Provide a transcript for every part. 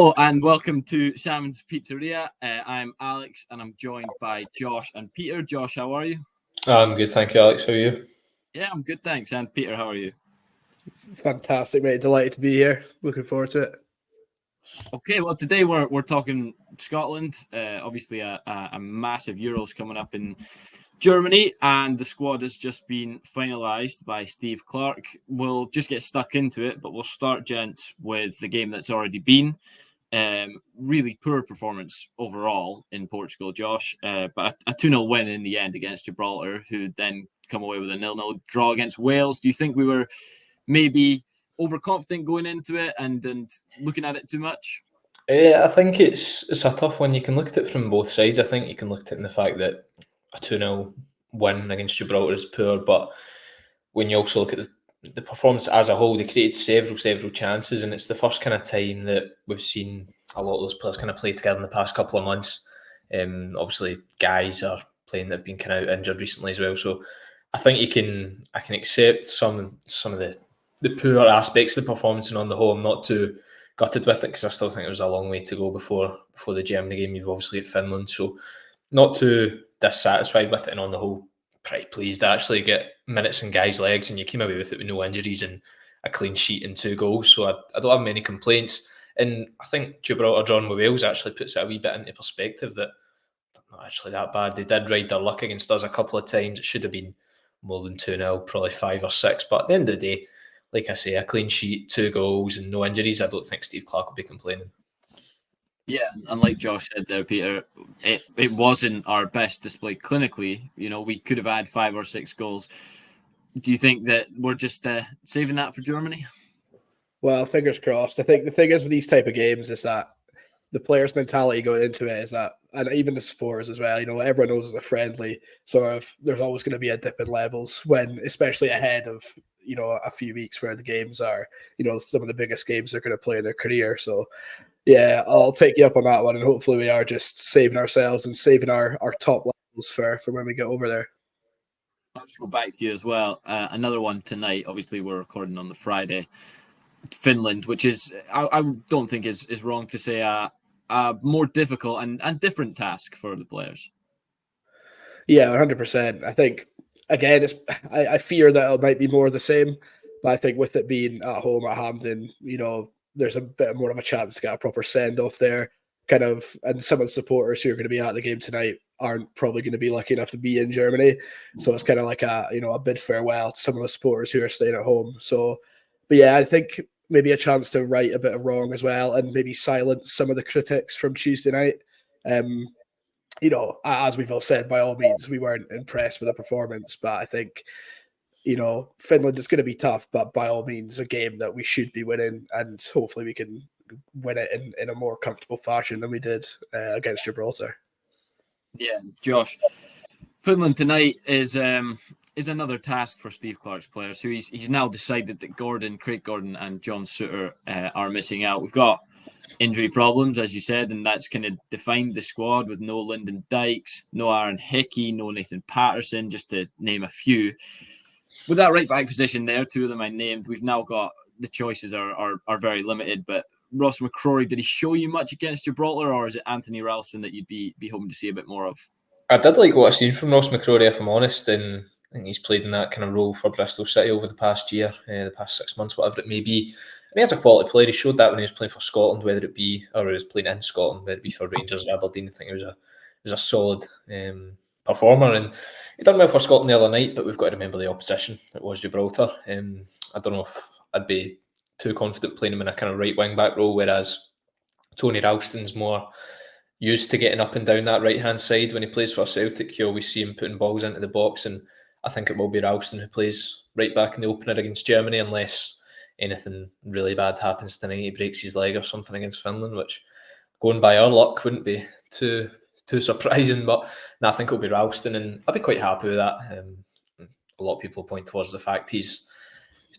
Hello and welcome to Salmon's Pizzeria. I'm Alex and I'm joined by Josh and Peter. Josh, how are you? I'm good, thank you, Alex. How are you? Yeah, I'm good, thanks. And Peter, how are you? Fantastic, mate. Delighted to be here. Looking forward to it. Okay, well, today we're talking Scotland. Obviously, a massive Euros coming up in Germany, and the squad has just been finalised by Steve Clarke. We'll just get stuck into it, but we'll start, gents, with the game that's already been. Really poor performance overall in Portugal, Josh, but a 2-0 win in the end against Gibraltar, who then come away with a 0-0 draw against Wales. Do you think we were maybe overconfident going into it and looking at it too much? I think it's a tough one. You can look at it from both sides. I think you can look at it in the fact that a 2-0 win against Gibraltar is poor, but when you also look at the performance as a whole, they created several chances, and it's the first kind of time that we've seen a lot of those players kind of play together in the past couple of months. Obviously, guys are playing that have been kind of injured recently as well, so I think I can accept some of the poor aspects of the performance, and on the whole, I'm not too gutted with it because I still think there's a long way to go before the Germany game. You've obviously got Finland, so not too dissatisfied with it, and on the whole, pretty pleased to actually get minutes in guys' legs, and you came away with it with no injuries and a clean sheet and 2 goals. So I don't have many complaints. And I think Gibraltar drawing with Wales actually puts it a wee bit into perspective that they're not actually that bad. They did ride their luck against us a couple of times. It should have been more than 2-0, probably 5 or 6. But at the end of the day, like I say, a clean sheet, 2 goals and no injuries, I don't think Steve Clarke will be complaining. Yeah, and like Josh said there, Peter, it wasn't our best display clinically. You know, we could have had 5 or 6 goals. Do you think that we're just saving that for Germany? Well, fingers crossed. I think the thing is with these type of games is that the players' mentality going into it is that, and even the supporters as well, you know, everyone knows it's a friendly sort of, there's always going to be a dip in levels when, especially ahead of, you know, a few weeks where the games are, you know, some of the biggest games they're going to play in their career. So, yeah, I'll take you up on that one, and hopefully we are just saving ourselves and saving our top levels for when we get over there. Let's go back to you as well. Another one tonight. Obviously, we're recording on the Friday. Finland, which is I don't think is wrong to say a more difficult and different task for the players. Yeah, 100%. I think again, I fear that it might be more of the same, but I think with it being at home at Hampden, you know, there's a bit more of a chance to get a proper send off there. Kind of, and some of the supporters who are going to be at the game tonight aren't probably going to be lucky enough to be in Germany, so it's kind of like a bid farewell to some of the supporters who are staying at home. So, but yeah, I think maybe a chance to right a bit of wrong as well, and maybe silence some of the critics from Tuesday night. You know, as we've all said, by all means, we weren't impressed with the performance, but I think, you know, Finland is going to be tough, but by all means, a game that we should be winning, and hopefully we can win it in a more comfortable fashion than we did against Gibraltar. Yeah, Josh, Finland tonight is another task for Steve Clarke's players. So he's now decided that Craig Gordon, and John Souttar are missing out. We've got injury problems, as you said, and that's kind of defined the squad with no Lyndon Dykes, no Aaron Hickey, no Nathan Patterson, just to name a few. With that right back position there, 2 of them I named, we've now got the choices are very limited. But Ross McCrory, did he show you much against Gibraltar, or is it Anthony Ralston that you'd be hoping to see a bit more of? I did like what I've seen from Ross McCrory, if I'm honest, and I think he's played in that kind of role for Bristol City over the past year, the past 6 months, whatever it may be. And he's a quality player. He showed that when he was playing for Scotland, whether it be, or he was playing in Scotland, whether it be for Rangers or Aberdeen. I think he was a solid performer, and he done well for Scotland the other night. But we've got to remember the opposition. It was Gibraltar. I don't know if I'd be too confident playing him in a kind of right wing back role, whereas Tony Ralston's more used to getting up and down that right hand side when he plays for Celtic. You always see him putting balls into the box, and I think it will be Ralston who plays right back in the opener against Germany, unless anything really bad happens tonight. He breaks his leg or something against Finland, which, going by our luck, wouldn't be too surprising. But no, I think it'll be Ralston, and I'll be quite happy with that. A lot of people point towards the fact he's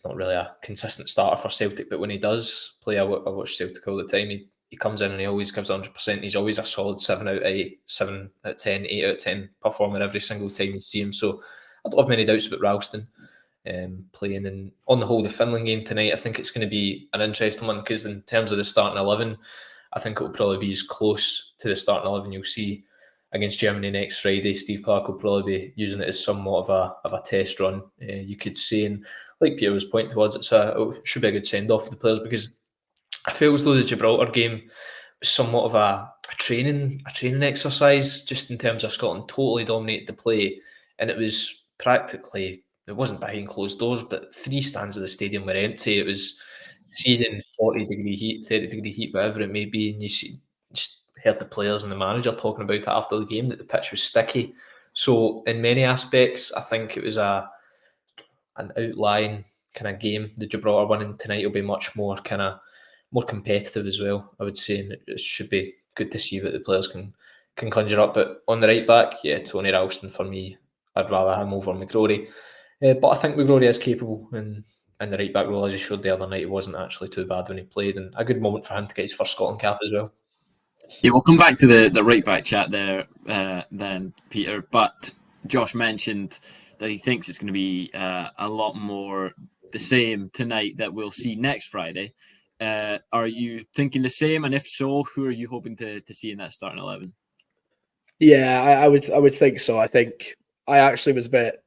not really a consistent starter for Celtic, but when he does play, I watch Celtic all the time. He comes in and he always gives 100%. He's always a solid 7 out of 8, 7 out of 10, 8 out of 10 performer every single time you see him. So I don't have many doubts about Ralston playing. And on the whole, the Finland game tonight, I think it's going to be an interesting one, because in terms of the starting 11, I think it will probably be as close to the starting 11 you'll see against Germany next Friday. Steve Clarke will probably be using it as somewhat of a test run, you could say. And like Peter was pointing towards, it should be a good send-off for the players, because I feel as though the Gibraltar game was somewhat of a training exercise, just in terms of Scotland totally dominated the play, and it was practically, it wasn't behind closed doors, but 3 stands of the stadium were empty. It was season 40-degree heat, 30-degree heat, whatever it may be, and you just heard the players and the manager talking about it after the game, that the pitch was sticky. So in many aspects, I think it was an outlying kind of game. The Gibraltar winning tonight will be much more competitive as well, I would say, and it should be good to see what the players can conjure up. But on the right back, yeah, Tony Ralston for me. I'd rather him over McCrory. But I think McCrory is capable in the right back role, as he showed the other night. He wasn't actually too bad when he played, and a good moment for him to get his first Scotland cap as well. Yeah, we'll come back to the right back chat there then, Peter. But Josh mentioned that he thinks it's going to be a lot more the same tonight that we'll see next Friday. Are you thinking the same? And if so, who are you hoping to see in that starting 11? Yeah, I would think so. I think I actually was a bit,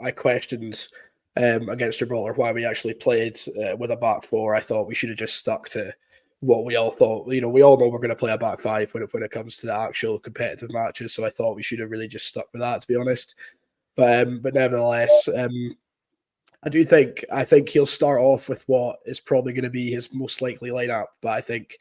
I questioned against Gibraltar why we actually played with a back 4. I thought we should have just stuck to what we all thought. We all know we're going to play a back 5 when it comes to the actual competitive matches. So I thought we should have really just stuck with that, to be honest. But nevertheless, I think he'll start off with what is probably going to be his most likely lineup. But I think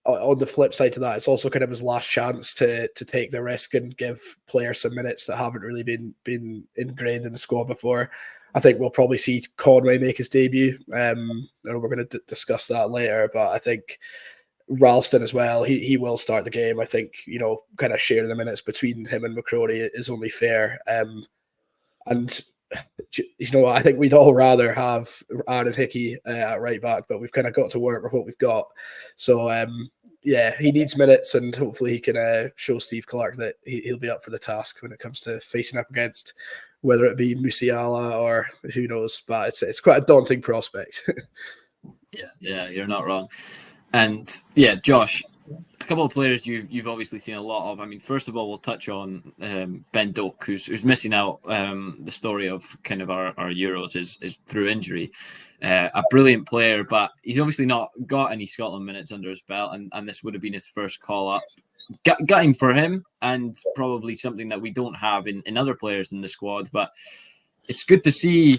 on the flip side to that, it's also kind of his last chance to take the risk and give players some minutes that haven't really been ingrained in the squad before. I think we'll probably see Conway make his debut. And we're going to discuss that later. But I think Ralston as well, he will start the game. I think, kind of sharing the minutes between him and McCrory is only fair. And I think we'd all rather have Aaron Hickey at right back, but we've kind of got to work with what we've got. So he needs minutes, and hopefully he can show Steve Clarke that he'll be up for the task when it comes to facing up against whether it be Musiala or who knows. But it's quite a daunting prospect. Yeah, you're not wrong. And yeah, Josh, a couple of players you've obviously seen a lot of. I mean, first of all, we'll touch on Ben Doak, who's missing out. The story of kind of our Euros is through injury. A brilliant player, but he's obviously not got any Scotland minutes under his belt, and this would have been his first call up. Gutting for him, and probably something that we don't have in other players in the squad. But it's good to see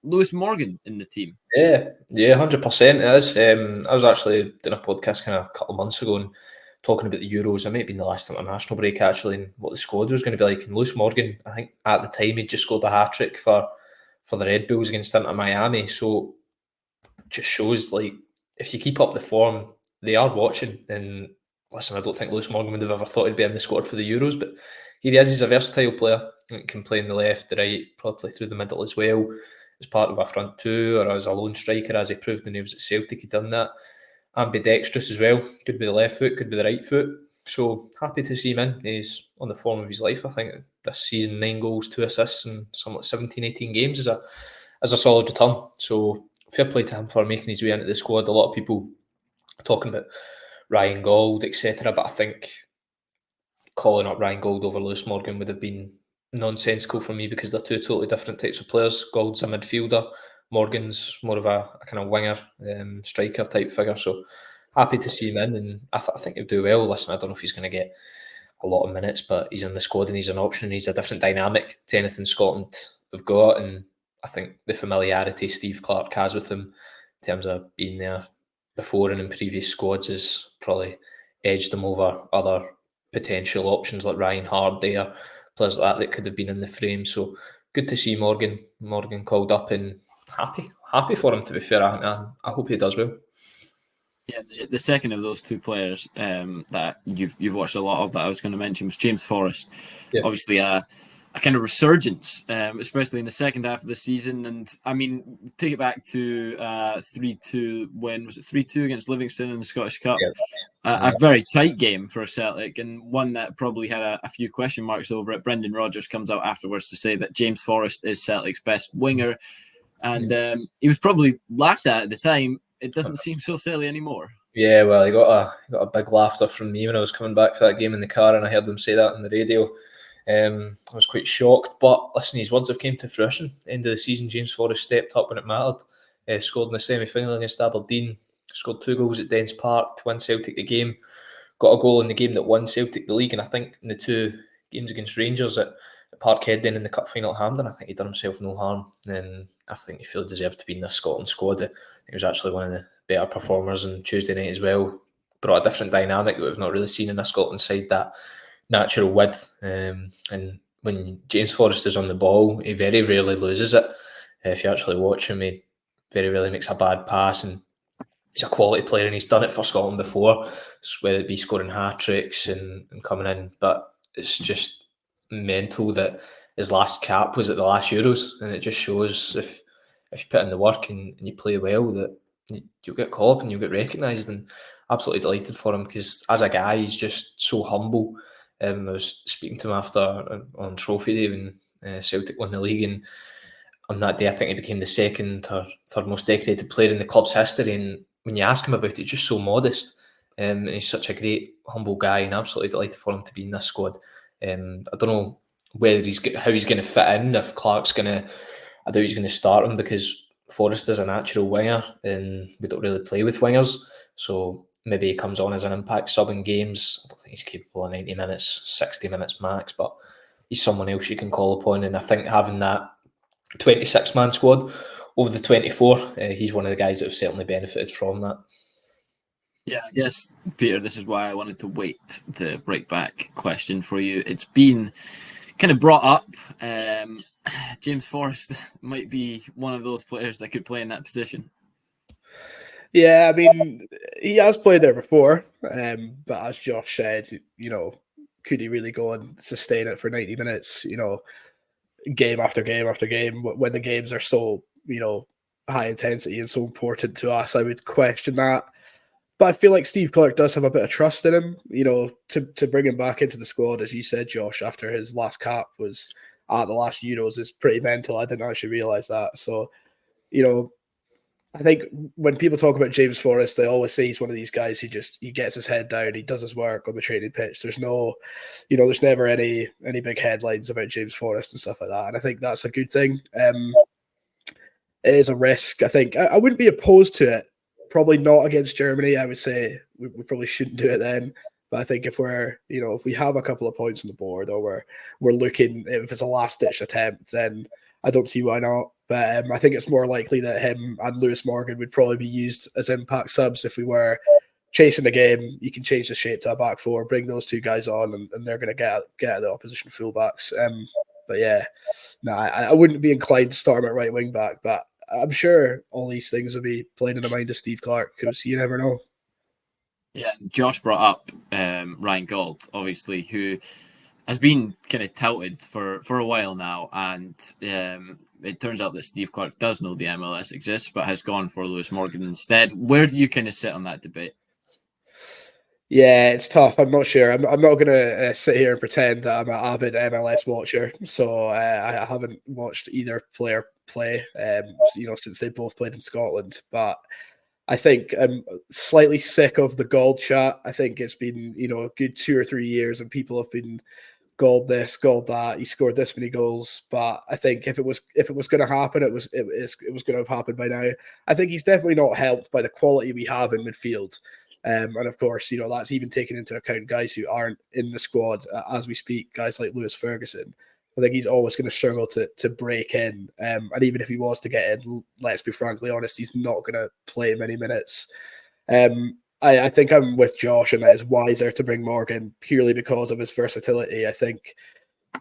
Lewis Morgan in the team. Yeah, 100% it is. I was actually doing a podcast kind of a couple of months ago and talking about the Euros. It might have been the last international break actually, and what the squad was going to be like. And Lewis Morgan, I think at the time he'd just scored a hat-trick for the Red Bulls against Inter Miami. So it just shows, like, if you keep up the form, they are watching. And listen, I don't think Lewis Morgan would have ever thought he'd be in the squad for the Euros, but here he is. He's a versatile player. He can play in the left, the right, probably play through the middle as well, as part of a front 2 or as a lone striker, as he proved when he was at Celtic. He'd done that. Ambidextrous as well. Could be the left foot, could be the right foot. So happy to see him in. He's on the form of his life, I think. This season, 9 goals, 2 assists in somewhat 17, 18 games is a solid return. So fair play to him for making his way into the squad. A lot of people talking about Ryan Gauld, etc. But I think calling up Ryan Gauld over Lewis Morgan would have been nonsensical for me, because they're 2 totally different types of players. Gould's a midfielder, Morgan's more of a kind of winger, striker type figure. So happy to see him in, and I think he'll do well. Listen, I don't know if he's going to get a lot of minutes, but he's in the squad and he's an option, and he's a different dynamic to anything Scotland have got. And I think the familiarity Steve Clarke has with him in terms of being there before and in previous squads has probably edged him over other potential options like Ryan Hardy or players like that could have been in the frame. So good to see Morgan called up, and happy for him, to be fair. I hope he does well. Yeah, the second of those 2 players that you've watched a lot of that I was going to mention was James Forrest. Yeah. Obviously a kind of resurgence, especially in the second half of the season. And I mean, take it back to 3-2, when was it 3-2 against Livingston in the Scottish Cup? Yeah. A very tight game for Celtic, and one that probably had a few question marks over it. Brendan Rodgers comes out afterwards to say that James Forrest is Celtic's best winger, and he was probably laughed at the time. It doesn't seem so silly anymore. Yeah, well, he got a big laughter from me when I was coming back for that game in the car, and I heard him say that on the radio. I was quite shocked, but listen, his words have came to fruition. End of the season, James Forrest stepped up when it mattered. Scored in the semi-final against Aberdeen. Scored 2 goals at Dens Park to win Celtic the game. Got a goal in the game that won Celtic the league, and I think in the 2 games against Rangers at Parkhead, then in the cup final at Hampden, I think he done himself no harm, and I think he fully deserved to be in this Scotland squad. He was actually one of the better performers on Tuesday night as well. Brought a different dynamic that we've not really seen in a Scotland side, that natural width. And when James Forrest is on the ball, he very rarely loses it. If you actually watch him, he very rarely makes a bad pass, and he's a quality player, and he's done it for Scotland before, whether it be scoring hat-tricks and coming in. But it's just mental that his last cap was at the last Euros, and it just shows if you put in the work and you play well, that you'll get called up and you'll get recognised. And absolutely delighted for him, because as a guy, he's just so humble. I was speaking to him after on Trophy Day when Celtic won the league, and on that day, I think he became the second or third most decorated player in the club's history. And when you ask him about it, he's just so modest. And he's such a great, humble guy, and absolutely delighted for him to be in this squad. I don't know whether how he's going to fit in, if Clark's going to. I doubt he's going to start him, because Forrest is a natural winger, and we don't really play with wingers. So maybe he comes on as an impact sub in games. I don't think he's capable of 90 minutes, 60 minutes max, but he's someone else you can call upon. And I think having that 26-man squad over the 24, he's one of the guys that have certainly benefited from that. Yeah, I guess, Peter, this is why I wanted to wait the right back question for you. It's been kind of brought up. James Forrest might be one of those players that could play in that position. Yeah, I mean, he has played there before, but as Josh said, could he really go and sustain it for 90 minutes, game after game after game, when the games are so, high intensity and so important to us? I would question that. But I feel like Steve Clarke does have a bit of trust in him, to bring him back into the squad, as you said, Josh, after his last cap was at the last Euros, is pretty mental. I didn't actually realise that. So, I think when people talk about James Forrest, they always say he's one of these guys who he gets his head down, he does his work on the training pitch. There's no, there's never any big headlines about James Forrest and stuff like that. And I think that's a good thing. It is a risk. I think I wouldn't be opposed to it. Probably not against Germany. I would say we probably shouldn't do it then. But I think if if we have a couple of points on the board, or we're looking, if it's a last ditch attempt, then I don't see why not. But I think it's more likely that him and Lewis Morgan would probably be used as impact subs if we were chasing the game. You can change the shape to a back four, bring those 2 guys on, and they're going to get the opposition fullbacks. But yeah, no, I wouldn't be inclined to start him at right wing back. But I'm sure all these things will be playing in the mind of Steve Clarke, because you never know. Yeah, Josh brought up Ryan Gauld, obviously, who has been kind of touted for a while now, and it turns out that Steve Clarke does know the MLS exists, but has gone for Lewis Morgan instead. Where do you kind of sit on that debate? Yeah, it's tough. I'm not sure. I'm not going to sit here and pretend that I'm an avid MLS watcher. So I haven't watched either player play, since they both played in Scotland. But I think I'm slightly sick of the Gauld chat. I think it's been, a good 2 or 3 years, and people have been Gauld this, Gauld that. He scored this many goals, but I think if it was going to happen, it was going to have happened by now. I think he's definitely not helped by the quality we have in midfield. And of course, that's even taken into account guys who aren't in the squad as we speak, guys like Lewis Ferguson. I think he's always going to struggle to break in. And even if he was to get in, let's be frankly honest, he's not going to play many minutes. I think I'm with Josh, and that it's wiser to bring Morgan purely because of his versatility. I think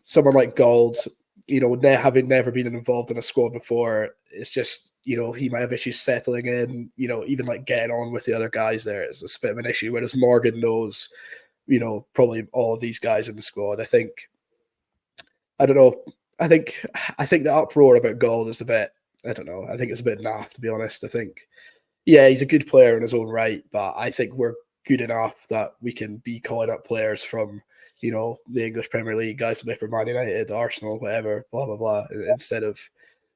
someone like Gauld, having never been involved in a squad before, it's just, he might have issues settling in, even like getting on with the other guys there is a bit of an issue. Whereas Morgan knows, probably all of these guys in the squad. I don't know. I think the uproar about Gauld is a bit, I don't know. I think it's a bit naff, to be honest. I think, yeah, he's a good player in his own right, but I think we're good enough that we can be calling up players from, the English Premier League, guys who play for Man United, Arsenal, whatever, blah, blah, blah, instead of,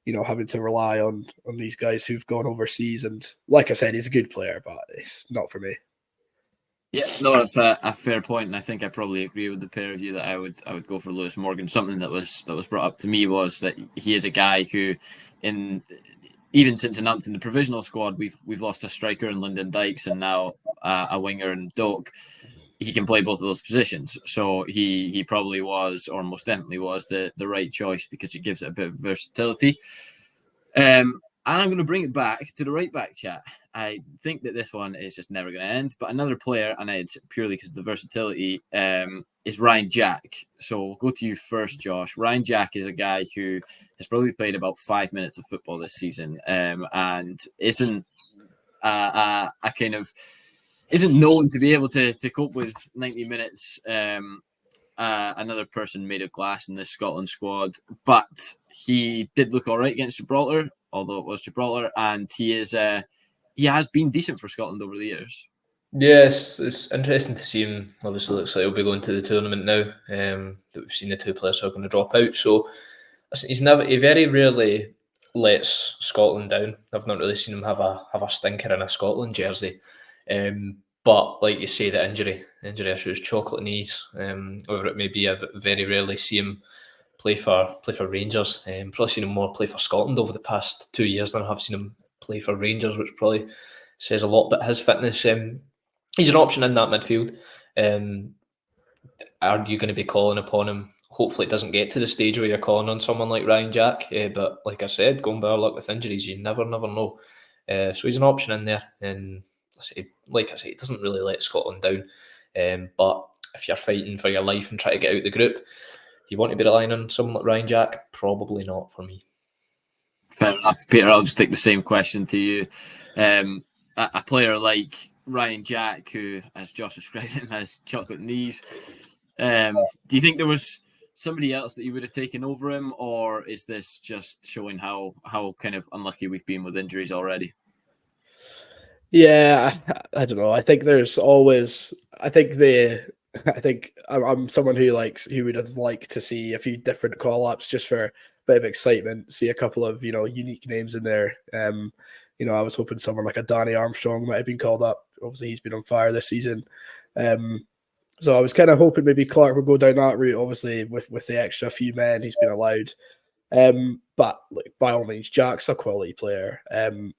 having to rely on these guys who've gone overseas. And like I said, he's a good player, but it's not for me. Yeah, no, that's a fair point, and I think I probably agree with the pair of you that I would go for Lewis Morgan. Something that was brought up to me was that he is a guy who, even since announcing the provisional squad, we've lost a striker in Lyndon Dykes and now a winger in Doak. He can play both of those positions, so he probably was, or most definitely was, the right choice because it gives it a bit of versatility. And I'm going to bring it back to the right back chat. I think that this one is just never going to end. But another player, and it's purely because of the versatility, is Ryan Jack. So we'll go to you first, Josh. Ryan Jack is a guy who has probably played about 5 minutes of football this season, and isn't isn't known to be able to cope with 90 minutes. Another person made of glass in this Scotland squad, but he did look all right against Gibraltar, although it was Gibraltar, and he has been decent for Scotland over the years. Yes, it's interesting to see him. Obviously, looks like he'll be going to the tournament now. That we've seen the two players who are going to drop out. So he very rarely lets Scotland down. I've not really seen him have a stinker in a Scotland jersey. But like you say, the injury issues, chocolate knees, whatever it may be, I very rarely see him play for Rangers. Probably seen him more play for Scotland over the past 2 years than I have seen him play for Rangers, which probably says a lot about his fitness. He's an option in that midfield. Are you going to be calling upon him? Hopefully it doesn't get to the stage where you're calling on someone like Ryan Jack. But like I said, going by our luck with injuries, you never know. So he's an option in there. And like I say, it doesn't really let Scotland down. But if you're fighting for your life and try to get out the group, do you want to be relying on someone like Ryan Jack? Probably not for me. Fair enough, Peter. I'll just take the same question to you. A player like Ryan Jack, who, as Josh described him, has chocolate knees. Do you think there was somebody else that you would have taken over him, or is this just showing how kind of unlucky we've been with injuries already? Yeah, I don't know. I think there's always. I think I'm someone who would have liked to see a few different call ups just for a bit of excitement. See a couple of unique names in there. I was hoping someone like a Danny Armstrong might have been called up. Obviously, he's been on fire this season. So I was kind of hoping maybe Clarke would go down that route. Obviously, with the extra few men he's been allowed. But by all means, Jack's a quality player.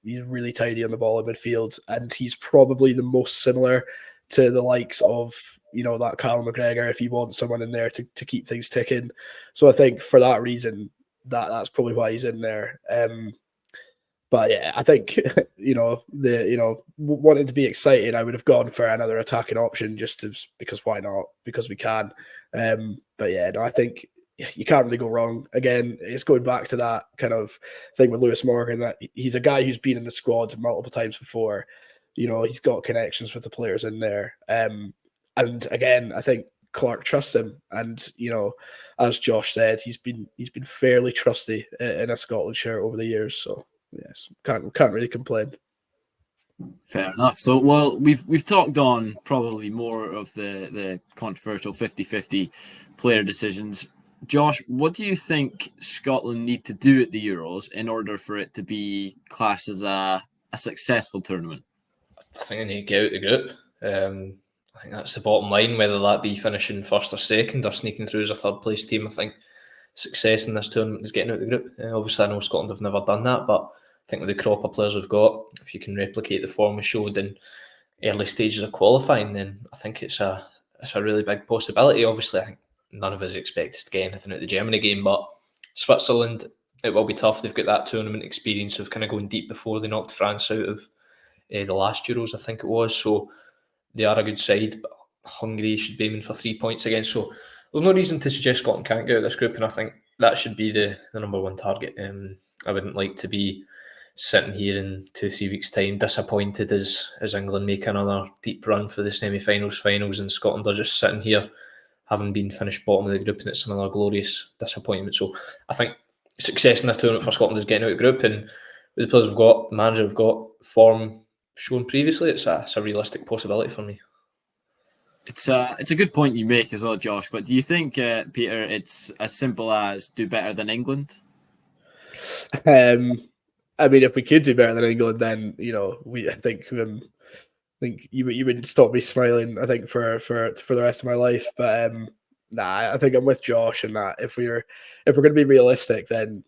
He's really tidy on the ball in midfield, and he's probably the most similar to the likes of that Callum McGregor if you want someone in there to keep things ticking. So I think for that reason, that's probably why he's in there. But yeah, I think wanting to be exciting, I would have gone for another attacking option because why not? Because we can. But yeah, no, I think you can't really go wrong. Again, it's going back to that kind of thing with Lewis Morgan, that he's a guy who's been in the squad multiple times before. He's got connections with the players in there. And again, I think Clarke trusts him, and as Josh said, he's been fairly trusty in a Scotland shirt over the years. So yes, can't really complain. Fair enough. So, well, we've talked on probably more of the controversial 50-50 player decisions. Josh, what do you think Scotland need to do at the Euros in order for it to be classed as a successful tournament? I think they need to get out the group. I think that's the bottom line, whether that be finishing first or second or sneaking through as a third place team. I think success in this tournament is getting out of the group. Obviously, I know Scotland have never done that, but I think with the crop of players we've got, if you can replicate the form we showed in early stages of qualifying, then I think it's a really big possibility. Obviously, I think none of us expect us to get anything out of the Germany game, but Switzerland, it will be tough. They've got that tournament experience of kind of going deep before they knocked France out of the last Euros, I think it was. So they are a good side, but Hungary should be aiming for 3 points again. So there's no reason to suggest Scotland can't get out of this group, and I think that should be the number one target. I wouldn't like to be sitting here in 2-3 weeks' time disappointed as England make another deep run for the semi-finals, finals, and Scotland are just sitting here having been finished bottom of the group, and it's another glorious disappointment. So I think success in this tournament for Scotland is getting out of the group, and with the players we've got, the manager we've got, form shown previously, it's a realistic possibility for me. It's a good point you make as well, Josh. But do you think, Peter, it's as simple as do better than England? I mean, if we could do better than England, then I think you would stop me smiling. I think for the rest of my life, but nah, I think I'm with Josh in that. If we're going to be realistic, then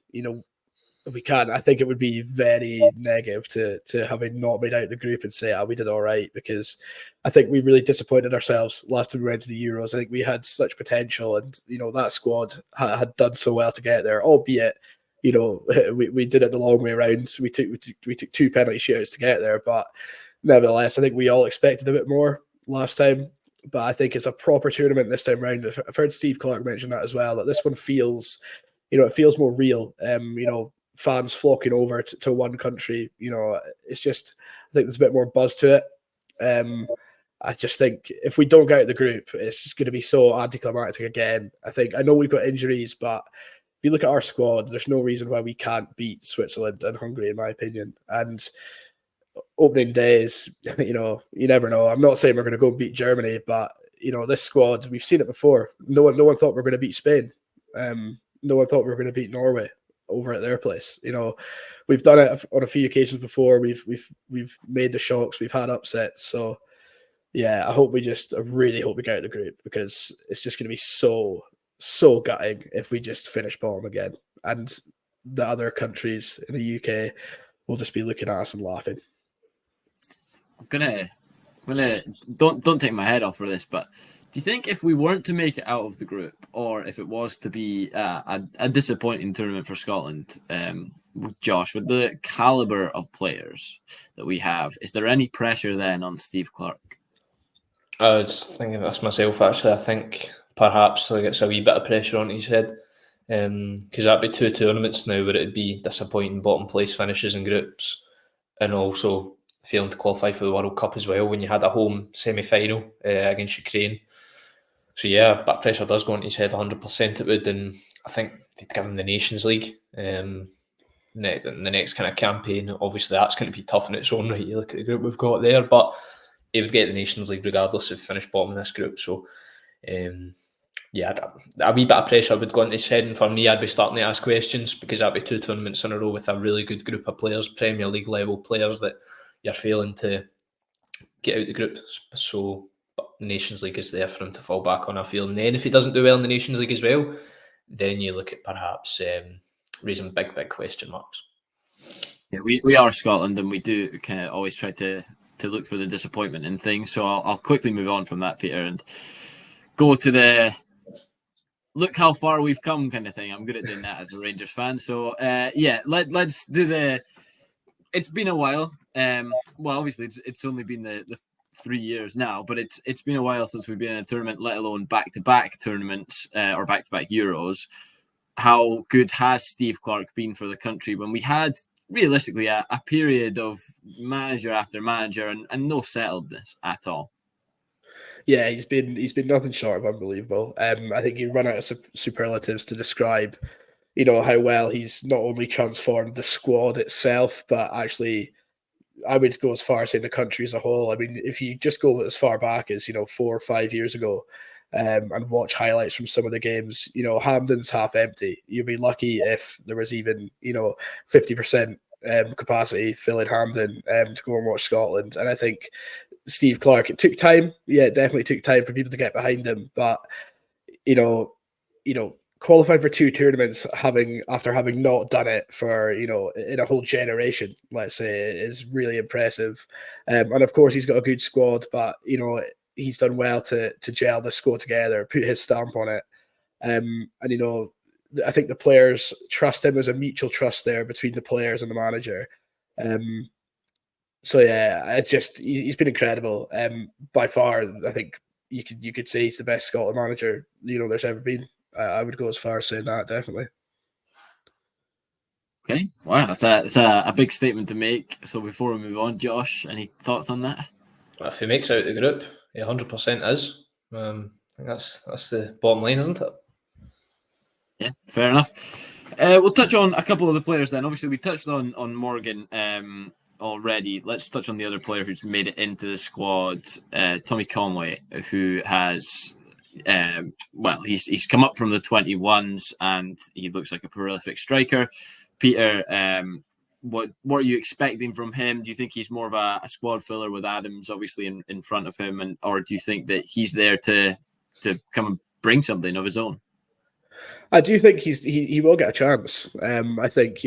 we can't. I think it would be very negative to having not made out the group and say, we did all right, because I think we really disappointed ourselves last time we went to the Euros. I think we had such potential, and that squad had done so well to get there, albeit we did it the long way around. We took 2 penalty shootouts to get there, but nevertheless, I think we all expected a bit more last time. But I think it's a proper tournament this time around. I've heard Steve Clarke mention that as well, that this one feels, it feels more real. Fans flocking over to one country. It's just, I think there's a bit more buzz to it. I just think if we don't get out of the group, it's just going to be so anticlimactic again. I know we've got injuries, but if you look at our squad, there's no reason why we can't beat Switzerland and Hungary, in my opinion. And opening days, you never know. I'm not saying we're going to go and beat Germany, but this squad, we've seen it before. No one thought we were going to beat Spain. No one thought we were going to beat Norway over at their place. We've done it on a few occasions before. We've made the shocks. We've had upsets. So yeah, I really hope we get out of the group, because it's just going to be so gutting if we just finish bottom again, and the other countries in the UK will just be looking at us and laughing. I'm gonna don't take my head off for this, but do you think if we weren't to make it out of the group, or if it was to be a disappointing tournament for Scotland, Josh, with the caliber of players that we have, is there any pressure then on Steve Clarke? I was thinking this myself, actually. I think perhaps it's a wee bit of pressure on his head, because that'd be 2 tournaments now where it'd be disappointing bottom place finishes in groups, and also failing to qualify for the World Cup as well when you had a home semi-final against Ukraine. So yeah, but pressure does go on his head 100%. It would, and I think they'd give him the Nations League in the next kind of campaign. Obviously, that's going to be tough in its own right. You look at the group we've got there, but he would get the Nations League regardless if finished bottom in this group. So yeah, a wee bit of pressure would go into his head, and for me, I'd be starting to ask questions, because that'd be 2 tournaments in a row with a really good group of players, Premier League level players, that you're failing to get out the group. So but the Nations League is there for him to fall back on, I feel. And then if he doesn't do well in the Nations League as well, then you look at perhaps raising big question marks. Yeah, we are Scotland, and we do kind of always try to look for the disappointment in things. So I'll quickly move on from that, Peter, and go to the look how far we've come kind of thing. I'm good at doing that as a Rangers fan. So let's do the. It's been a while. Well, obviously it's only been the 3 years now, but it's been a while since we've been in a tournament, let alone back-to-back tournaments or back-to-back Euros. How good has Steve Clarke been for the country when we had realistically a period of manager after manager and no settledness at all? Yeah, he's been nothing short of unbelievable. I think you run out of superlatives to describe, how well he's not only transformed the squad itself, but actually, I would go as far as saying the country as a whole. I mean, if you just go as far back as 4 or 5 years ago, and watch highlights from some of the games, Hampden's half empty. You'd be lucky if there was even 50% capacity filling Hampden to go and watch Scotland. And I think Steve Clarke, it took time. Yeah, it definitely took time for people to get behind him. But qualifying for 2 tournaments after having not done it for in a whole generation, let's say, is really impressive. And of course, he's got a good squad, but he's done well to gel the squad together, put his stamp on it. And I think the players trust him. There's a mutual trust there between the players and the manager. So yeah, it's just he's been incredible. By far, I think you could say he's the best Scotland manager there's ever been. I would go as far as saying that, definitely. Okay, wow, that's a big statement to make. So before we move on, Josh, any thoughts on that? Well, if he makes out the group, he 100% is. I think that's the bottom line, isn't it? Yeah, fair enough. We'll touch on a couple of the players then. Obviously, we touched on Morgan already. Let's touch on the other player who's made it into the squad, Tommy Conway, who has, he's come up from the 21s and he looks like a prolific striker. Peter, what are you expecting from him? Do you think he's more of a squad filler with Adams obviously in front of him, or do you think that he's there to come and bring something of his own? I do think he will get a chance. I think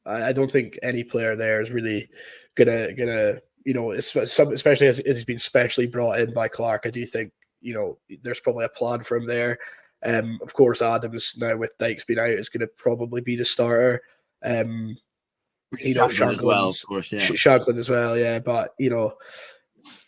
I don't think any player there is really gonna especially as he's been specially brought in by Clarke. I do think there's probably a plan for him there. Of course, Adams now with Dykes being out is going to probably be the starter. Shankland as well, of course, yeah. Shankland as well, yeah. But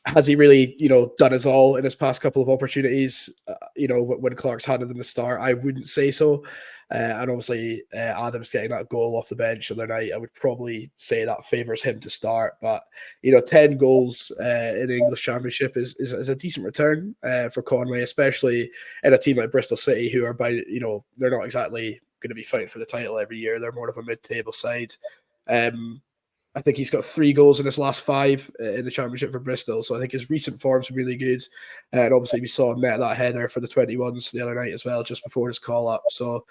has he really, done his all in his past couple of opportunities? When Clarke's handed him the start, I wouldn't say so. And obviously, Adams getting that goal off the bench the other night, I would probably say that favours him to start. But 10 goals in the English Championship is a decent return for Conway, especially in a team like Bristol City, who are they're not exactly going to be fighting for the title every year. They're more of a mid-table side. I think he's got 3 goals in his last 5 in the Championship for Bristol. So I think his recent form's really good. And obviously we saw him net that header for the 21s the other night as well, just before his call up. So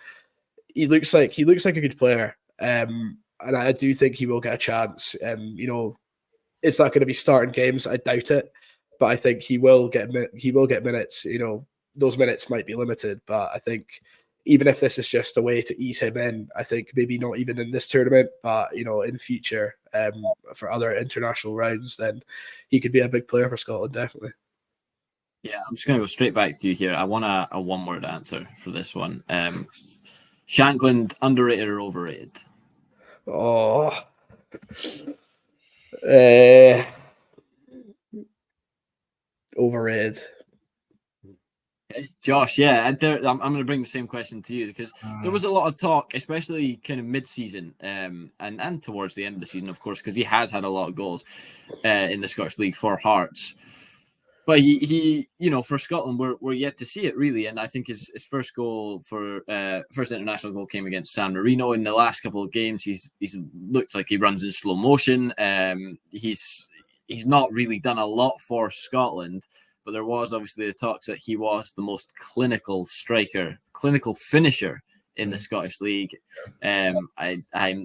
he looks like a good player. And I do think he will get a chance. It's not going to be starting games. I doubt it. But I think he will get minutes. Those minutes might be limited, but I think even if this is just a way to ease him in, I think maybe not even in this tournament, but in future for other international rounds, then he could be a big player for Scotland, definitely. Yeah, I'm just going to go straight back to you here. I want a one-word answer for this one. Shankland, underrated or overrated? Oh, overrated. Josh, yeah, I'm going to bring the same question to you because there was a lot of talk, especially kind of mid-season and towards the end of the season, of course, because he has had a lot of goals in the Scottish League for Hearts. But he for Scotland, we're yet to see it really, and I think his first goal first international goal came against San Marino. In the last couple of games, he's looked like he runs in slow motion. He's not really done a lot for Scotland. But there was obviously the talks that he was the most clinical finisher in the Scottish League. I'm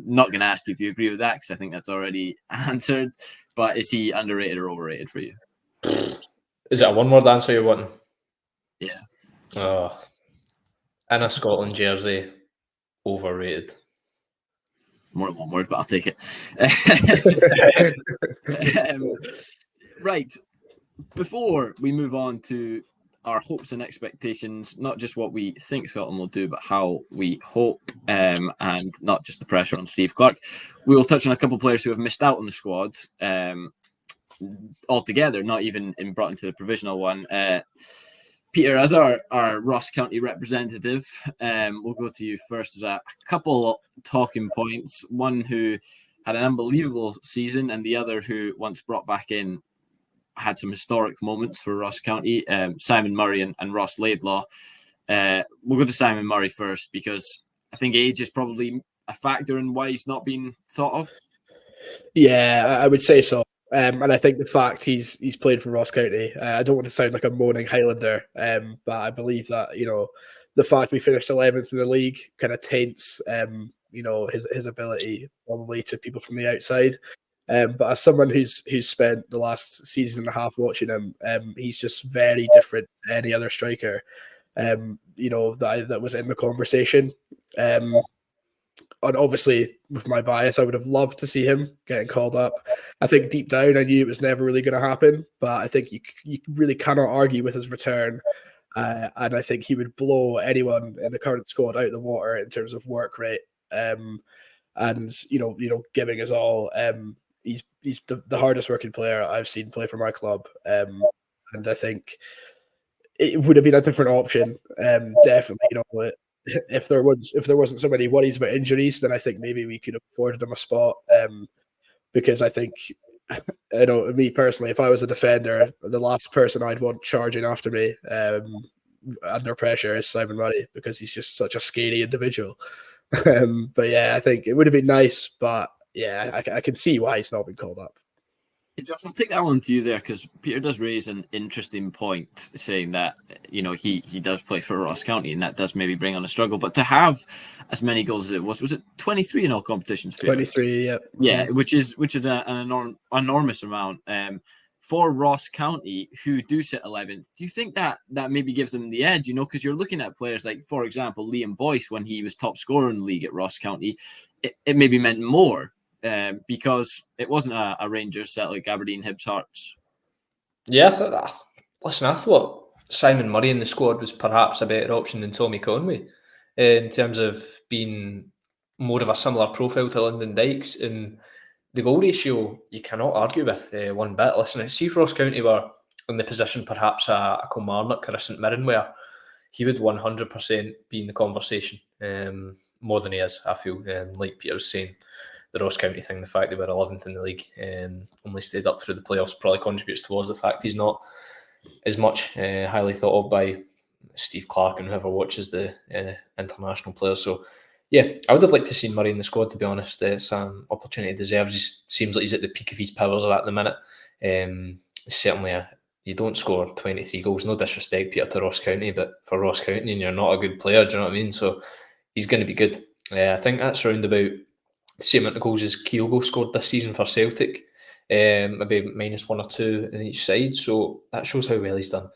not going to ask you if you agree with that because I think that's already answered. But is he underrated or overrated for you? Is it a one-word answer you want? Yeah. Oh, in a Scotland jersey, overrated. It's more than one word, but I'll take it. Right. Before we move on to our hopes and expectations, not just what we think Scotland will do, but how we hope, and not just the pressure on Steve Clarke, we will touch on a couple of players who have missed out on the squad altogether, not even brought into the provisional one. Peter, as our Ross County representative, we'll go to you first as a couple talking points. One who had an unbelievable season and the other who, once brought back in, had some historic moments for Ross County, Simon Murray and Ross Laidlaw. We'll go to Simon Murray first because I think age is probably a factor in why he's not being thought of. Yeah, I would say so. And I think the fact he's played for Ross County, I don't want to sound like a moaning Highlander, but I believe that the fact we finished 11th in the league kind of taints his ability probably to people from the outside. But as someone who's spent the last season and a half watching him, he's just very different to any other striker, that was in the conversation. And obviously, with my bias, I would have loved to see him getting called up. I think deep down, I knew it was never really going to happen, but I think you really cannot argue with his return. And I think he would blow anyone in the current squad out of the water in terms of work rate. And giving us all. He's the hardest working player I've seen play for my club, and I think it would have been a different option. Definitely, if there wasn't so many worries about injuries, then I think maybe we could have afforded him a spot. Because I think, me personally, if I was a defender, the last person I'd want charging after me under pressure is Simon Murray because he's just such a scary individual. But yeah, I think it would have been nice, but yeah, I can see why he's not been called up. Josh, I'll take that one to you there, because Peter does raise an interesting point, saying that he does play for Ross County, and that does maybe bring on a struggle. But to have as many goals as it was it 23 in all competitions? Peter? 23, yeah, which is an enormous amount. For Ross County, who do sit 11th, do you think that maybe gives them the edge? Because you're looking at players like, for example, Liam Boyce, when he was top scorer in the league at Ross County, it maybe meant more. Because it wasn't a Rangers, Celtic, Aberdeen, Hibs, Hearts. Yeah, I thought Simon Murray in the squad was perhaps a better option than Tommy Conway in terms of being more of a similar profile to Lyndon Dykes. And the goal ratio, you cannot argue with one bit. Listen, see if Ross County were in the position perhaps a Kilmarnock or a St Mirren, where he would 100% be in the conversation, more than he is, I feel. Like Peter was saying, the Ross County thing, the fact they were 11th in the league, only stayed up through the playoffs, probably contributes towards the fact he's not as much highly thought of by Steve Clarke and whoever watches the international players. So, yeah, I would have liked to see Murray in the squad, to be honest. It's an opportunity he deserves. He seems like he's at the peak of his powers at the minute. Certainly, you don't score 23 goals. No disrespect, Peter, to Ross County, but for Ross County, and you're not a good player, do you know what I mean? So, he's going to be good. I think that's around about the same amount of goals as Kyogo scored this season for Celtic, maybe minus 1 or 2 in each side. So that shows how well he's done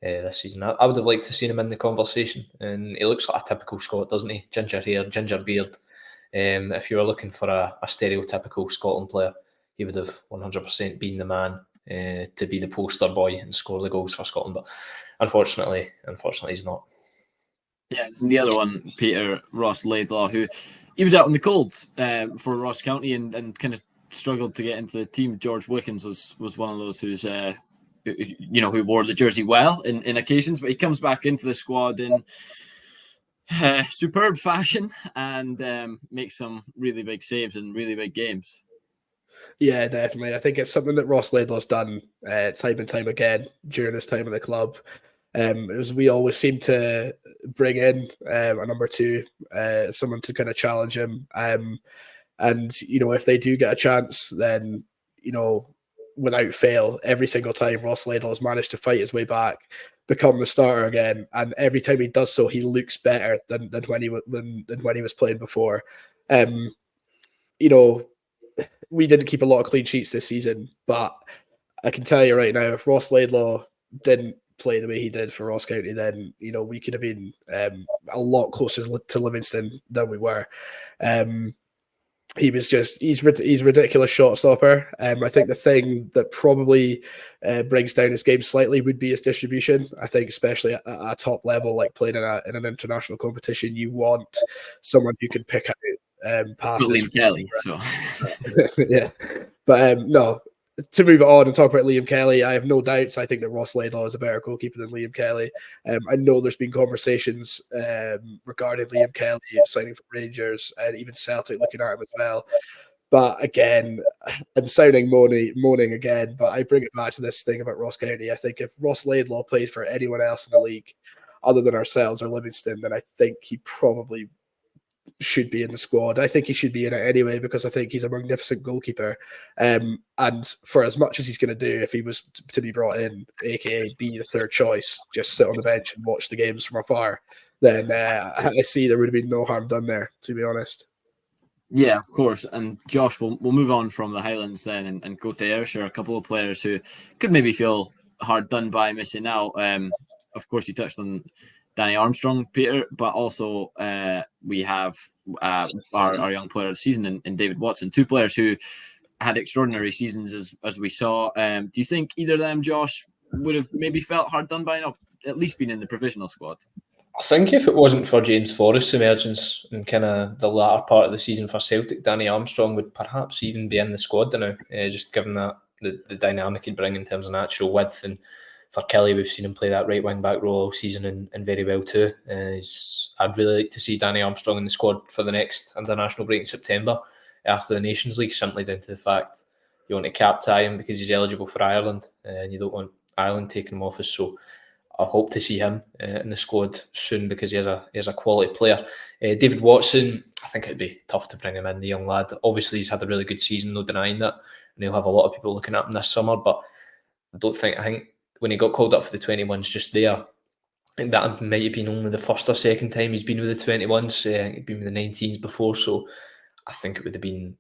this season. I would have liked to see him in the conversation, and he looks like a typical Scot, doesn't he? Ginger hair, ginger beard. If you were looking for a stereotypical Scotland player, he would have 100% been the man to be the poster boy and score the goals for Scotland. But unfortunately, he's not. Yeah, and the other one, Peter, Ross Laidlaw, who he was out in the cold for Ross County and kind of struggled to get into the team. George Wickens was one of those who's who wore the jersey well in occasions, but he comes back into the squad in superb fashion and makes some really big saves in really big games. Yeah, definitely. I think it's something that Ross Laidlaw's done time and time again during his time in the club. We always seem to bring in a number two, someone to kind of challenge him. And, if they do get a chance, then, without fail, every single time Ross Laidlaw's managed to fight his way back, become the starter again. And every time he does so, he looks better than when he was playing before. We didn't keep a lot of clean sheets this season, but I can tell you right now, if Ross Laidlaw didn't play the way he did for Ross County, then we could have been a lot closer to Livingston than we were. He's ridiculous shot stopper. I think the thing that probably brings down his game slightly would be his distribution. I think especially at a top level, like playing in an international competition, you want someone who can pick out passes. Liam Kelly, so yeah, but no. To move on and talk about Liam Kelly, I have no doubts. I think that Ross Laidlaw is a better goalkeeper than Liam Kelly. I know there's been conversations regarding Liam Kelly signing for Rangers and even Celtic looking at him as well. But again, I'm sounding moaning again, but I bring it back to this thing about Ross County. I think if Ross Laidlaw played for anyone else in the league other than ourselves or Livingston, then I think he probably should be in the squad. I think he should be in it anyway because I think he's a magnificent goalkeeper. And for as much as he's going to do, if he was to be brought in, aka be the third choice, just sit on the bench and watch the games from afar, then I see there would have been no harm done there, to be honest. Yeah, of course. And Josh, we'll move on from the Highlands then and go to Ayrshire. A couple of players who could maybe feel hard done by missing out. Of course, you touched on Danny Armstrong, Peter, but also we have our young player of the season in David Watson, two players who had extraordinary seasons as we saw. Do you think either of them, Josh, would have maybe felt hard done by not at least being in the provisional squad? I think if it wasn't for James Forrest's emergence in kind of the latter part of the season for Celtic, Danny Armstrong would perhaps even be in the squad now, just given that the dynamic he'd bring in terms of natural width. And for Kelly, we've seen him play that right wing back role all season and very well too. I'd really like to see Danny Armstrong in the squad for the next international break in September after the Nations League, simply down to the fact you want to cap tie him because he's eligible for Ireland and you don't want Ireland taking him off us. So I hope to see him in the squad soon because he is a quality player. David Watson, I think it'd be tough to bring him in, the young lad. Obviously, he's had a really good season, no denying that, and he'll have a lot of people looking at him this summer. But I think when he got called up for the 21s just there, I think that might have been only the first or second time he's been with the 21s. He'd been with the 19s before, so I think it would have been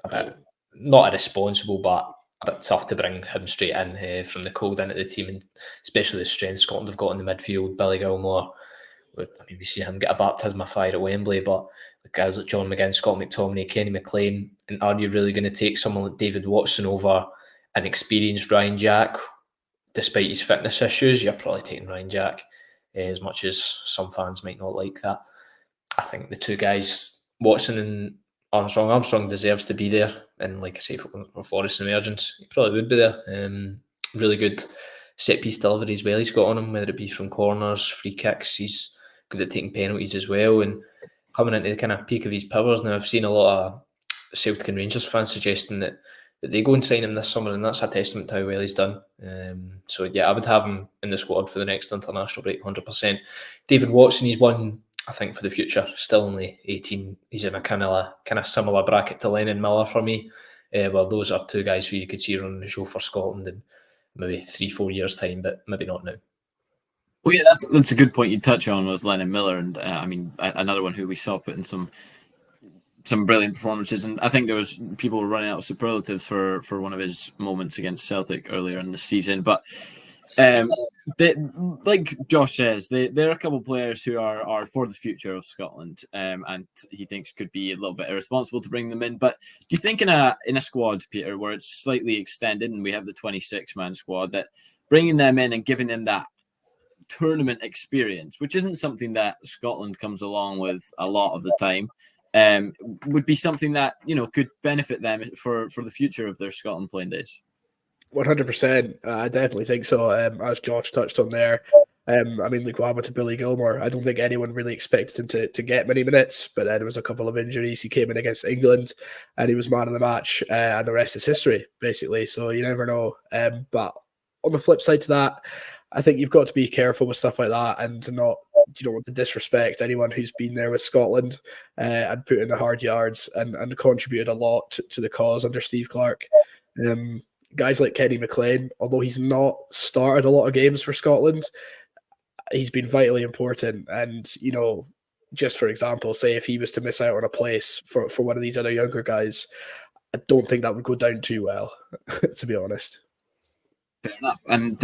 a bit, not irresponsible, but a bit tough to bring him straight in from the cold into the team, and especially the strength Scotland have got in the midfield. Billy Gilmore, we see him get a baptism of fire at Wembley, but the guys like John McGinn, Scott McTominay, Kenny McLean, and are you really going to take someone like David Watson over an experienced Ryan Jack, despite his fitness issues? You're probably taking Ryan Jack, as much as some fans might not like that. I think the two guys, Watson and Armstrong deserves to be there, and like I say, for Forest Emergence, he probably would be there. Really good set piece delivery as well he's got on him, whether it be from corners, free kicks. He's good at taking penalties as well, and coming into the kind of peak of his powers now. I've seen a lot of Celtic and Rangers fans suggesting that they go and sign him this summer, and that's a testament to how well he's done. So yeah, I would have him in the squad for the next international break, 100%. David Watson, he's one, I think, for the future. Still only 18. He's in a kind of similar bracket to Lennon Miller for me. Well, those are two guys who you could see running the show for Scotland in maybe 3-4 years' time, but maybe not now. Well, yeah, that's a good point you touch on with Lennon Miller, and another one who we saw put in some brilliant performances, and I think there was people were running out of superlatives for one of his moments against Celtic earlier in the season. But like Josh says, there are a couple of players who are for the future of Scotland, and he thinks could be a little bit irresponsible to bring them in. But do you think in a squad, Peter, where it's slightly extended and we have the 26-man squad, that bringing them in and giving them that tournament experience, which isn't something that Scotland comes along with a lot of the time, would be something that could benefit them for the future of their Scotland playing days? 100%. I definitely think so. As Josh touched on there, like what happened to Billy Gilmore, I don't think anyone really expected him to get many minutes, but then there was a couple of injuries. He came in against England and he was man of the match, and the rest is history, basically. So you never know. But on the flip side to that, I think you've got to be careful with stuff like that, and you don't want to disrespect anyone who's been there with Scotland and put in the hard yards and contributed a lot to the cause under Steve Clarke. Guys like Kenny McLean, although he's not started a lot of games for Scotland, he's been vitally important. And, just for example, say if he was to miss out on a place for one of these other younger guys, I don't think that would go down too well, to be honest. Fair enough. And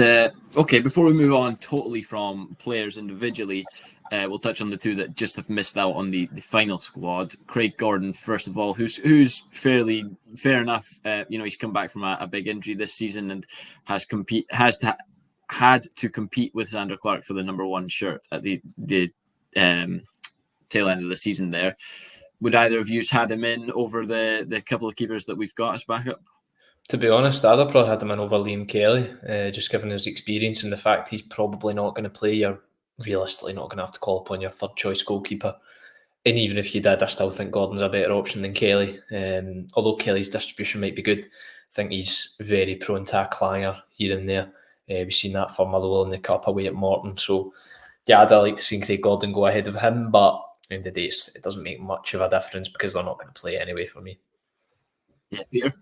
okay, before we move on totally from players individually, we'll touch on the two that just have missed out on the final squad. Craig Gordon, first of all, who's fairly fair enough. He's come back from a big injury this season and had to compete with Zander Clark for the number one shirt at the tail end of the season there. Would either of you had him in over the couple of keepers that we've got as backup? To be honest, I'd have probably had him in over Liam Kelly, just given his experience and the fact he's probably not going to play. You're realistically not going to have to call upon your third choice goalkeeper. And even if you did, I still think Gordon's a better option than Kelly. Although Kelly's distribution might be good, I think he's very prone to a clanger here and there. We've seen that for Motherwell in the Cup away at Morton. So, yeah, I'd like to see Craig Gordon go ahead of him, but in the day, it doesn't make much of a difference because they're not going to play anyway for me. Yeah, Peter?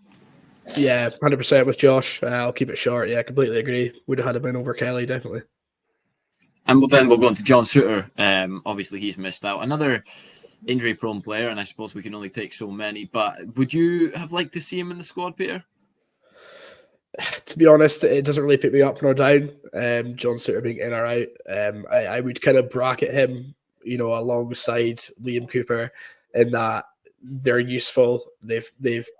Yeah, 100% with Josh. I'll keep it short. Yeah, I completely agree. Would have had him in over Kelly, definitely. And then we'll go on to John Souttar. Obviously, he's missed out. Another injury-prone player, and I suppose we can only take so many. But would you have liked to see him in the squad, Peter? To be honest, it doesn't really pick me up nor down. John Souttar being in or out. I would kind of bracket him, alongside Liam Cooper in that they're useful. They've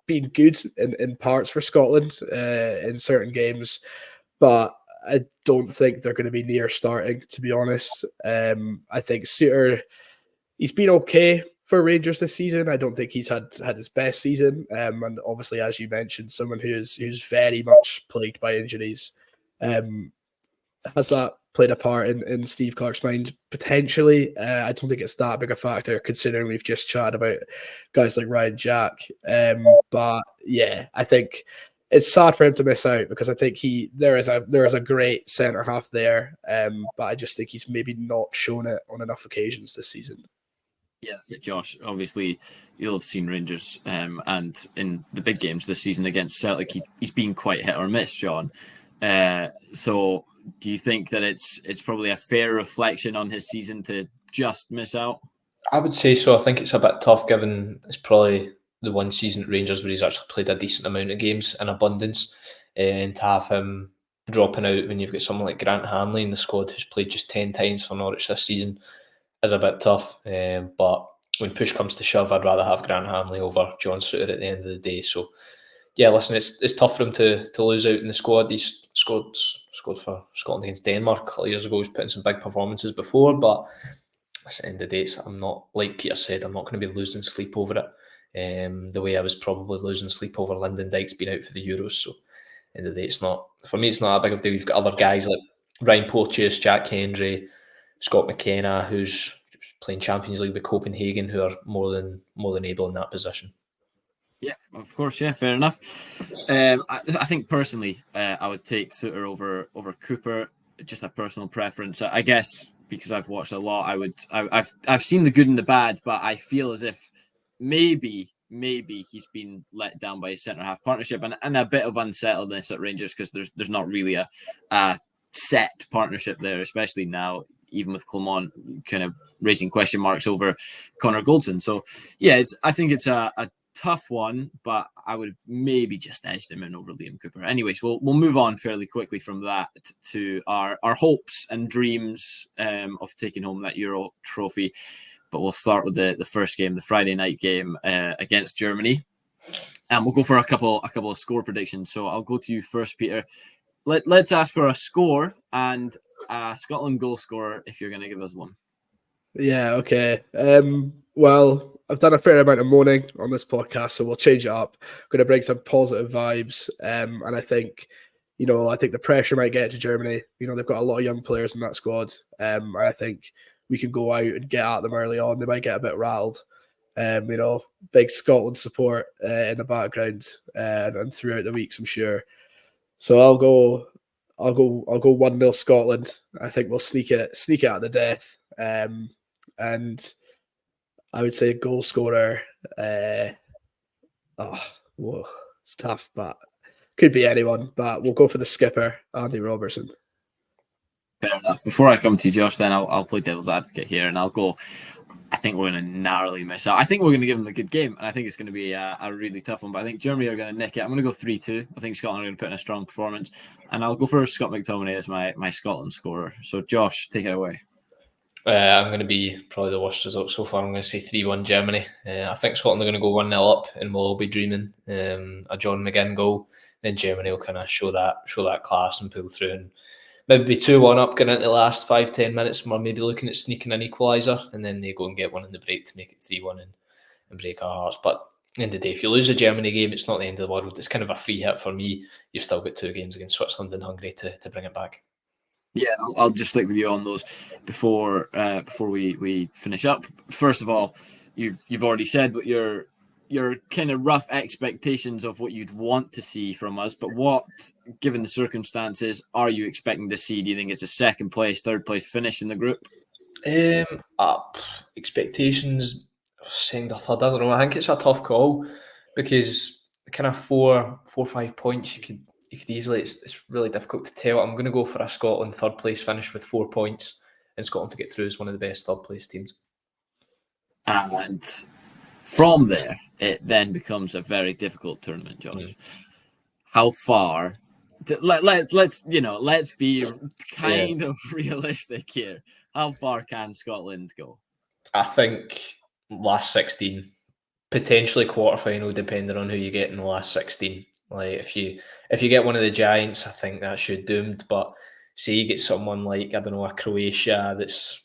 been good in parts for Scotland in certain games, but I don't think they're going to be near starting, to be honest. I think Souttar, he's been okay for Rangers this season. I don't think he's had his best season. And obviously, as you mentioned, someone who's very much plagued by injuries. Has that played a part in Steve Clarke's mind? Potentially. I don't think it's that big a factor considering we've just chatted about guys like Ryan Jack. But yeah, I think it's sad for him to miss out because I think there is a great centre half there, but I just think he's maybe not shown it on enough occasions this season. Yeah, that's it, Josh. Obviously, you'll have seen Rangers, and in the big games this season against Celtic, he's been quite hit or miss, John. So, do you think that it's probably a fair reflection on his season to just miss out? I would say so. I think it's a bit tough given it's probably the one season at Rangers where he's actually played a decent amount of games in abundance, and to have him dropping out when you've got someone like Grant Hanley in the squad who's played just 10 times for Norwich this season is a bit tough. But when push comes to shove, I'd rather have Grant Hanley over John Souttar at the end of the day. So yeah, listen, it's tough for him to lose out in the squad. He's scored for Scotland against Denmark a couple of years ago. He's put in some big performances before, but at the end of the day, I'm not, like Peter said, I'm not going to be losing sleep over it. The way I was probably losing sleep over Lyndon Dykes being out for the Euros. So at the end of the day, it's not a big of a deal. You've got other guys like Ryan Porteous, Jack Hendry, Scott McKenna, who's playing Champions League with Copenhagen, who are more than able in that position. Yeah, of course. Yeah, fair enough. I think personally, I would take Souttar over Cooper. Just a personal preference, I guess, because I've watched a lot. I've seen the good and the bad, but I feel as if maybe he's been let down by his centre half partnership and a bit of unsettledness at Rangers because there's not really a set partnership there, especially now, even with Clement kind of raising question marks over Connor Goldson. So yeah, I think it's a tough one, but I would have maybe just edged him in over Liam Cooper. Anyways, we'll move on fairly quickly from that to our hopes and dreams of taking home that Euro trophy. But we'll start with the first game, the Friday night game against Germany, and we'll go for a couple of score predictions. So I'll go to you first, Peter. Let's ask for a score and a Scotland goal scorer if you're going to give us one. Yeah, okay. Well, I've done a fair amount of moaning on this podcast, so we'll change it up. I'm going to bring some positive vibes, and I think, the pressure might get to Germany. They've got a lot of young players in that squad, and I think we can go out and get at them early on. They might get a bit rattled. Big Scotland support in the background and throughout the weeks, I'm sure. So I'll go 1-0 Scotland. I think we'll sneak it out of the death. And I would say goal scorer. It's tough, but could be anyone. But we'll go for the skipper, Andy Robertson. Fair enough. Before I come to you, Josh, then I'll play devil's advocate here, and I'll go. I think we're going to narrowly miss out. I think we're going to give them a good game, and I think it's going to be a really tough one. But I think Germany are going to nick it. I'm going to go 3-2. I think Scotland are going to put in a strong performance, and I'll go for Scott McTominay as my Scotland scorer. So, Josh, take it away. I'm going to be probably the worst result so far. I'm going to say 3-1 Germany. I think Scotland are going to go 1-0 up, and we'll all be dreaming a John McGinn goal. Then Germany will kind of show that class and pull through, and maybe be 2-1 up going into the last 5-10 minutes. We're maybe looking at sneaking an equaliser, and then they go and get one in the break to make it 3-1 and break our hearts. But at the end of the day, if you lose a Germany game, it's not the end of the world. It's kind of a free hit for me. You've still got 2 games against Switzerland and Hungary to bring it back. Yeah, I'll just stick with you on those before we finish up. First of all, you've already said what your kind of rough expectations of what you'd want to see from us, but what, given the circumstances, are you expecting to see? Do you think it's a second place, third place finish in the group? Expectations, second or third, I don't know. I think it's a tough call because kind of 4 or 5 points you could easily, it's really difficult to tell. I'm going to go for a Scotland third place finish with 4 points and Scotland to get through as one of the best third place teams. And from there, it then becomes a very difficult tournament, Josh. How far? Let's be kind of realistic here. How far can Scotland go? I think last 16, potentially quarterfinal, depending on who you get in the last 16. Like if you get one of the giants, I think that should doomed. But say you get someone like, I don't know, a Croatia that's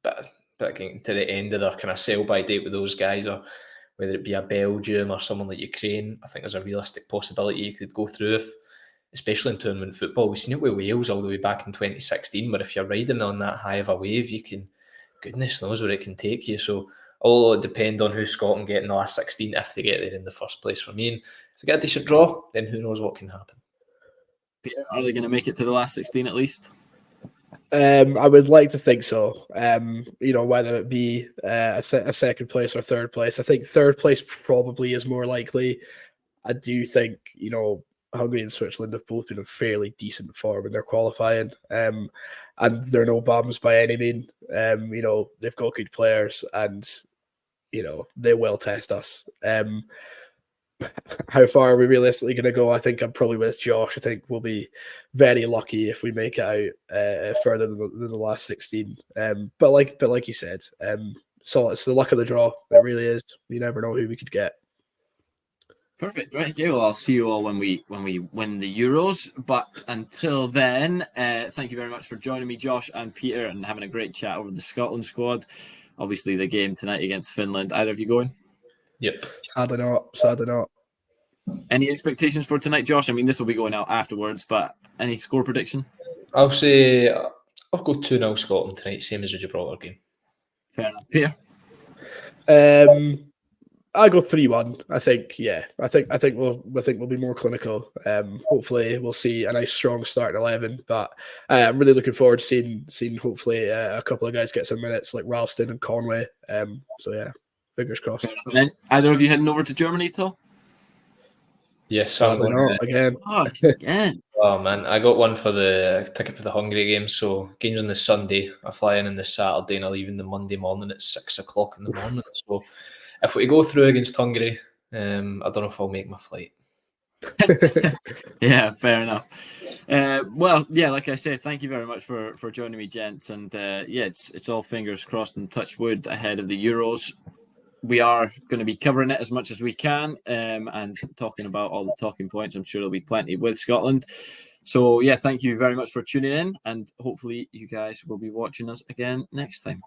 bit getting to the end of their kind of sell by date with those guys, or whether it be a Belgium or someone like Ukraine, I think there's a realistic possibility you could go through, especially in tournament football. We've seen it with Wales all the way back in 2016, where if you're riding on that high of a wave, you can, goodness knows where it can take you. So All it depend on who Scotland get in the last 16 if they get there in the first place. For me, and if they get a decent draw, then who knows what can happen. Peter, are they going to make it to the last 16 at least? I would like to think so. Whether it be a second place or third place. I think third place probably is more likely. I do think, Hungary and Switzerland have both been in fairly decent form in their qualifying. And they're no bums by any means. They've got good players and, they will test us. How far are we realistically going to go? I think I'm probably with Josh. I think we'll be very lucky if we make it out further than the last 16. But like you said, so it's the luck of the draw. It really is. You never know who we could get. Perfect. Right. Okay. Well, I'll see you all when we win the Euros. But until then, thank you very much for joining me, Josh and Peter, and having a great chat over the Scotland squad. Obviously, the game tonight against Finland. Either of you going? Yep. Sadly not. Any expectations for tonight, Josh? I mean, this will be going out afterwards, but any score prediction? I'll say I'll go 2-0 Scotland tonight, same as the Gibraltar game. Fair enough. Peter? I go 3-1. I think we'll be more clinical. Hopefully we'll see a nice strong start in 11. But I'm really looking forward to seeing hopefully a couple of guys get some minutes like Ralston and Conway. So yeah, fingers crossed. Either of you heading over to Germany at all? Yes, I'm going again. Again. Oh man, I got one for the ticket for the Hungary game. So games on the Sunday. I fly in on the Saturday and I leave in the Monday morning at 6 o'clock in the morning. So if we go through against Hungary, I don't know if I'll make my flight. Yeah, fair enough. Well, yeah, like I said, thank you very much for joining me, gents. And it's all fingers crossed and touch wood ahead of the Euros. We are going to be covering it as much as we can and talking about all the talking points. I'm sure there'll be plenty with Scotland. So, yeah, thank you very much for tuning in. And hopefully you guys will be watching us again next time.